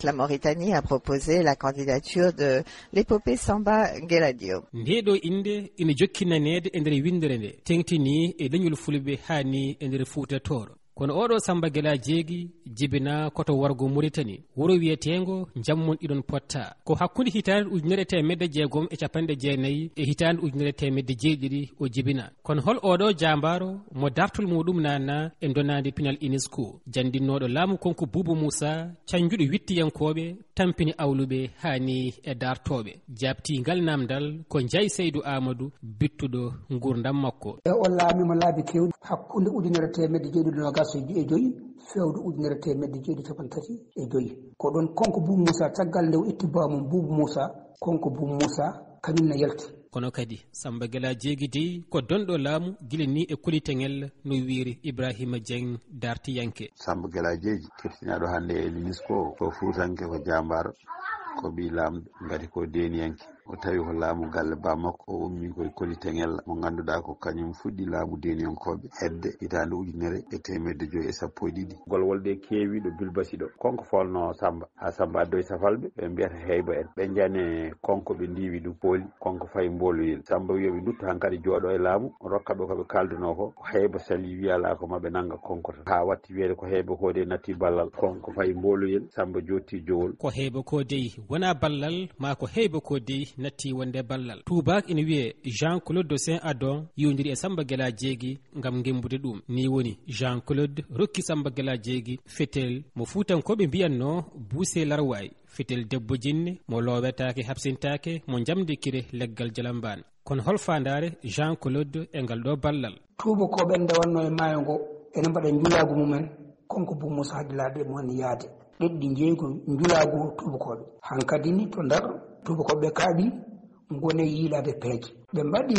La Mauritanie a proposé la candidature de l'épopée Samba Geladio. Ndeɗo inde ina jokkinanede e nder windere nde tengtini e leñol fulɓe hani e nder Fuuta Tooro. kono oɗo Samba Gela Jeegi jibina koto wargo Mauritanie wuro wiyetengo jammon ɗiɗon potta ko hakkunde hitande 1994 e hitande 1970 o jibina kono hol oɗo jambaro mo dartol muɗum nana e donade pinal UNESCO jandinnoɗo laamu konko Boubou Moussa canjuɗo wittiyankoɓe tampini awluɓe hani e dartoɓe jabti ngal namdal ko Ndiaye Seydou Amadou bittuɗo gurdam makko o laamima laabi kewɗi hakkunde ujunere temedde jeeɗiɗi e joyi fewde ujunere temedde jeeɗiɗi capan tati e joyi ko ɗon konko Boubou Moussa caggal nde o itti bamum Boubou Moussa konko Boubou Moussa kañumne yalti kono kadi Samba Gela Jeegi dey ko donɗo laamu gila ni e kolitengel no wiiri Ibrahima Dieng dartiyanke Samba Gela Jeegi keftinaɗo hannde e UNESCO ko fuutanke ko jambaro ko ɓi lamɗo ngati ko deniyanke o tawi ko laamu galle ba makko o ummi koye kolitengel mo ganduɗa ko kañum fuɗɗi laamu deniyankoɓe hedde hitande 1970 gol wolde keewi ɗo Bilbasi ɗo konko folno Samba ha Samba addoye safalɓe ɓe mbiyata heyba en ɓe jane konko ɓe ndiwi ɗum pooli konko fayi mboloyel Samba wiyoɓe dutto hankkadi jooɗo e laamu rokka ɓe koɓe kalduno ko heyba sali wiyala ko maɓe nanga konko tan ha watti wiyede ko heyba ko de natti ballal konko fayi mboloyel Samba jotti jowol ko heyba ko dey wona ballal ma ko heyba ko dey natti wonde ballal tubak ina wiye Jean-Claude de Saint-Adon yondiri e Samba Gela Jeegi ngam gembude ɗum ni woni Jean-Claude rokki Samba Gela Jeegi fetel mo fuutankoɓe mbiyanno buuse larwayi fetel debbo jinne mo lowetake habsintake mo jamdikire leggal jalamban kono hol fandare Jean-Claude e ngal ɗo ballal tubakoɓe nde wanno e maayo ngo ene mbaɗa njulagu mumen konko Boubou Moussa hadilaɓe mo woni yaade ɗeɗɗi jeeygu njulagu tubakoɓe hankkadi ni to Ndar tubakoɓe kaaɓi gone yiilade peeje ɓe mbaɗi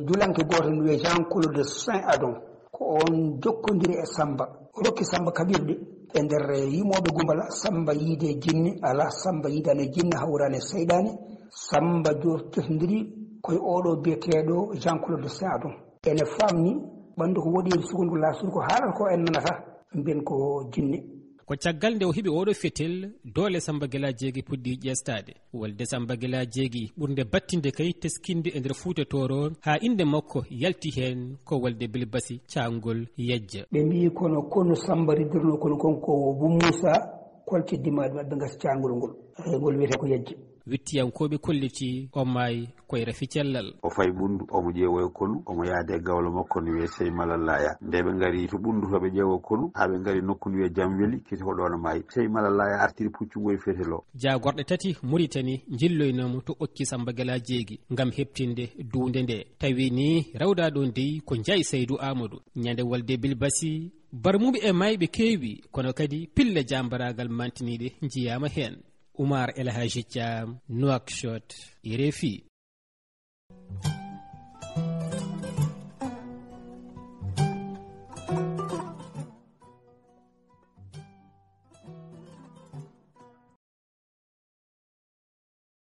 julanke goto no wiye Jean-Claude de Saint-Adon ko on jokkodiri e Samba o rokki Samba kaɓirɗe e nder yimoɓe gumbala Samba yiide jinne ala Samba yiidane jinne hawrane seyɗane Samba jotodiri koye oɗo biyeteɗo Jean-Claude de Saint-Adon ene famni ɓandu ko woɗi sugondu lasudu ko haalata ko en nanata mbiyen ko jinne ko caggal nde o heɓi oɗo fetel doole Samba Gela Jeegi puɗɗi ƴestade wolde Samba Gela Jeegi ɓurde battinde kay teskinde e nder Fuuta Tooro ha inde makko yalti hen ko wolde Bilbasi cangol yejja ɓe mbi kono Samba riddirno kono konko Boubou Moussa koltiddimaɗe maɓɓe gasa cangol ngol ngol wiyete ko yejja wittiyankoɓe kolliti o maayi koye rafi cellal o fayi ɓundu omo ƴeewoye konu omo yaade e gawlo makko no wiye Sey Malalaya nde ɓe ngari to ɓundu to ɓe ƴeewo konu ha ɓe ngari nokku no wiye Jamweli kiti ko ɗon maayi Sey Malalaya artiri puccugoye fetelo jagorɗe tati Mauritanie jilloynamo to okki Samba Gela Jeegi ngam heɓtinde duunde nde tawi ni rawda ɗon dey ko Ndiaye Seydou Amadou ñande wolde Bilbasi barmuɓe e mayɓe keewi kono kadi pille jambaragal mantiniɗe jiyama hen Oumar El Hadji Thiam Nouakchott RFI